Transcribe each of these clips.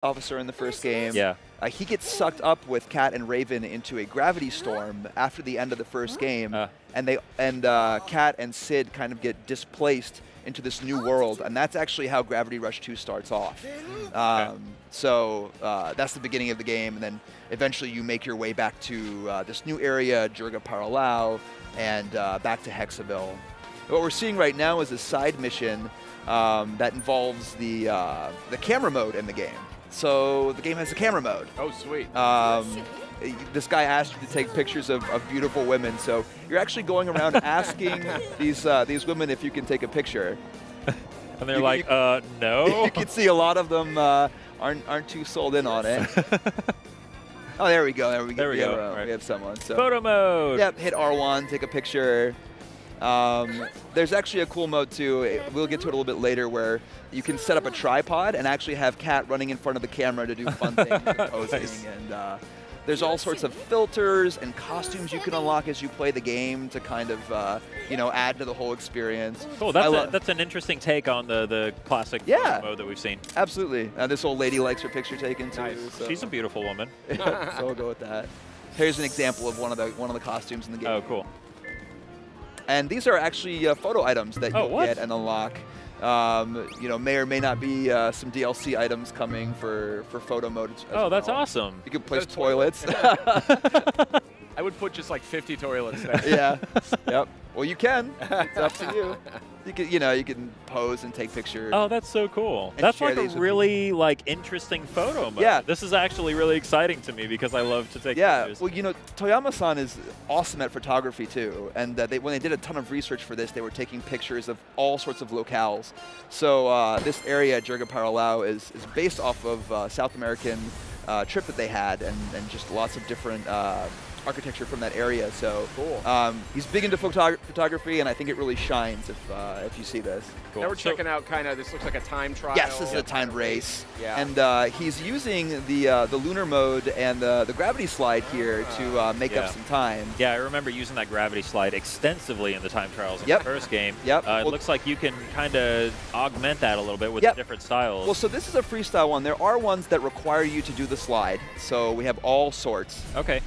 officer in the first game. Yeah. He gets sucked up with Cat and Raven into a gravity storm after the end of the first game, and Cat and Sid kind of get displaced into this new world, and that's actually how Gravity Rush 2 starts off. So that's the beginning of the game, and then eventually you make your way back to this new area, Jurga Paralau, and back to Hexaville. What we're seeing right now is a side mission that involves the camera mode in the game. So the game has a camera mode. Oh, sweet. This guy asked you to take pictures of beautiful women, so you're actually going around asking these women if you can take a picture. And they're like, no. You can see a lot of them aren't too sold in on it. Oh, there we go. There we go. We have someone. So. Photo mode. Yep, hit R1, take a picture. There's actually a cool mode too, we'll get to it a little bit later, where you can set up a tripod and actually have Cat running in front of the camera to do fun things like posing. Nice. And there's all sorts of filters and costumes you can unlock as you play the game to kind of add to the whole experience. Cool, that's an interesting take on the classic photo mode that we've seen. Absolutely. This old lady likes her picture taken too. Nice. So. She's a beautiful woman. So we'll go with that. Here's an example of one of the costumes in the game. Oh, cool. And these are actually photo items that you'll get and unlock. May or may not be some DLC items coming for photo mode as well. That's awesome. You can place toilets. I would put just like 50 toilets there. Yeah. Yep. Well, you can. It's up to you. You can pose and take pictures. Oh, that's so cool. That's like a really interesting photo mode. Yeah. This is actually really exciting to me because I love to take pictures. Well, Toyama-san is awesome at photography too, and when they did a ton of research for this, they were taking pictures of all sorts of locales. So this area, Jurga Paralau, is based off of South American trip that they had, and just lots of different architecture from that area. So cool. He's big into photography, and I think it really shines if you see this. Cool. Now we're checking out this looks like a time trial. Yes, this is a timed race. Yeah. And he's using the lunar mode and the gravity slide here to make up some time. Yeah, I remember using that gravity slide extensively in the time trials in the first game. Yep. It looks like you can kind of augment that a little bit with the different styles. Well, so this is a freestyle one. There are ones that require you to do the slide. So we have all sorts. Okay.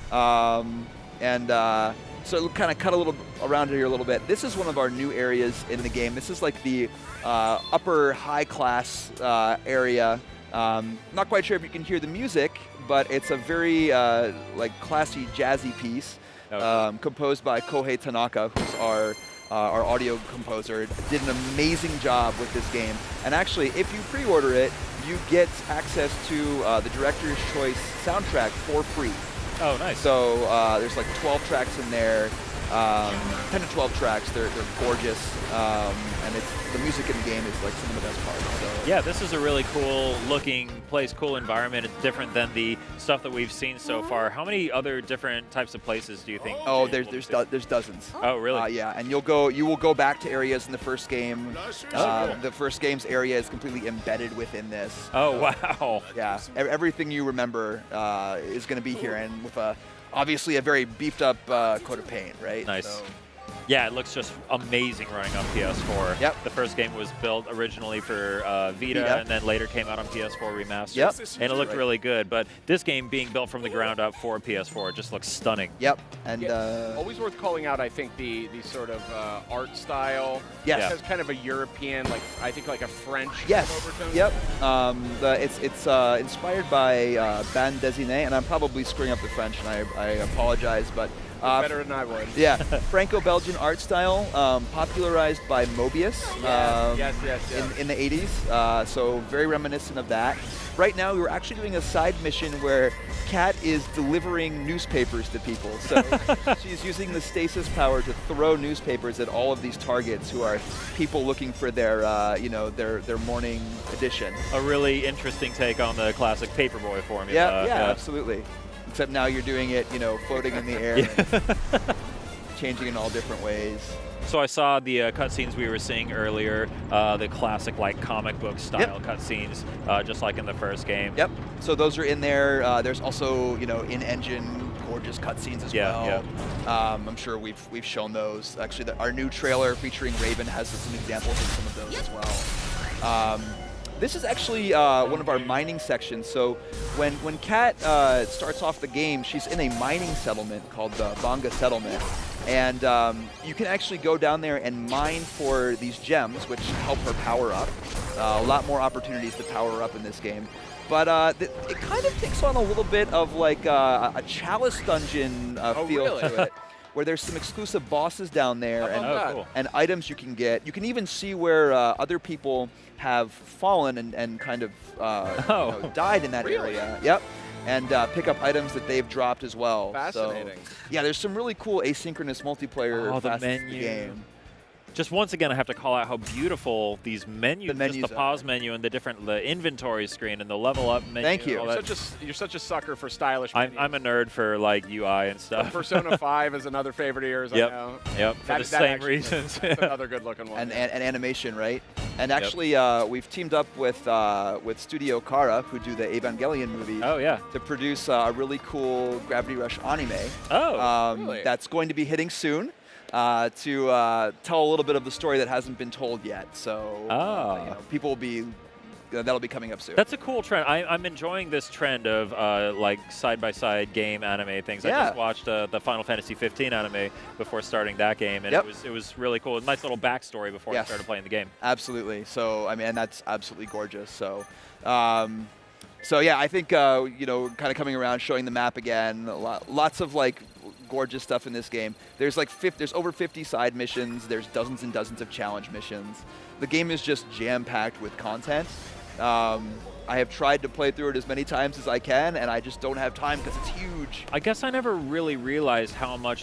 So kind of cut a little around here a little bit. This is one of our new areas in the game. This is like the upper high class area. Not quite sure if you can hear the music, but it's a very classy jazzy piece composed by Kohei Tanaka, who's our audio composer. Did an amazing job with this game. And actually, if you pre-order it, you get access to the Director's Choice soundtrack for free. Oh, nice. So there's like 12 tracks in there, 10 to 12 tracks. They're gorgeous, and the music in the game is like some of the best parts. So. Yeah, this is a really cool looking place, cool environment. It's different than the stuff that we've seen so far. How many other different types of places do you think? Oh, there's dozens. Oh, really? Yeah, and you will go back to areas in the first game. The first game's area is completely embedded within this. Oh, wow. Yeah, everything you remember is going to be here, and with obviously a very beefed up coat of paint, right? Nice. So. Yeah, it looks just amazing running on PS4. Yep. The first game was built originally for Vita, and then later came out on PS4 Remastered. Yep. And it looked really good. But this game being built from the ground up for PS4 just looks stunning. Yep. And always worth calling out, I think, the sort of art style. Yes. It has kind of a European, I think like a French overtone. Yep. It's inspired by Bande Dessinée, and I'm probably screwing up the French, and I apologize, but better than I would. Yeah, Franco-Belgian art style, popularized by Mobius in the 80s, so very reminiscent of that. Right now, we were actually doing a side mission where Cat is delivering newspapers to people. So she's using the stasis power to throw newspapers at all of these targets who are people looking for their morning edition. A really interesting take on the classic Paperboy formula. Yeah, absolutely. Except now you're doing it, floating in the air, and changing in all different ways. So I saw the cutscenes we were seeing earlier, the classic comic book style cutscenes, just like in the first game. Yep. So those are in there. There's also in-engine gorgeous cutscenes as well. Yeah. I'm sure we've shown those. Actually, our new trailer featuring Raven has some examples of some of those as well. This is actually one of our mining sections. So when Kat starts off the game, she's in a mining settlement called the Bonga Settlement. And you can actually go down there and mine for these gems, which help her power up. A lot more opportunities to power up in this game. But it kind of takes on a little bit of like a Chalice dungeon feel to it, where there's some exclusive bosses down there and items you can get. You can even see where other people have fallen and kind of died in that area. Yep. And pick up items that they've dropped as well. Fascinating. So, yeah, there's some really cool asynchronous multiplayer the facets to menu. the game. Just once again, I have to call out how beautiful these menus, just the pause menu and the inventory screen and the level up menu. Thank you. You're such a sucker for stylish menus. I'm a nerd for like UI and stuff. Persona 5 is another favorite of yours, I know. Yep, for the same reasons. That's another good looking one. And animation, right? And actually, we've teamed up with Studio Kara, who do the Evangelion movies. Oh, yeah. To produce a really cool Gravity Rush anime. Oh, really? That's going to be hitting soon. To tell a little bit of the story that hasn't been told yet. So you know, people will be, that'll be coming up soon. That's a cool trend. I'm enjoying this trend of like side-by-side game anime things. Yeah. I just watched the Final Fantasy 15 anime before starting that game, and it was really cool. A nice little backstory before I started playing the game. Absolutely. So I mean, and that's absolutely gorgeous. So. So yeah, I think you know, kind of coming around, showing the map again. Lots of like gorgeous stuff in this game. There's like there's over 50 side missions. There's dozens and dozens of challenge missions. The game is just jam-packed with content. I have tried to play through it as many times as I can, and I just don't have time because it's huge. I guess I never really realized how much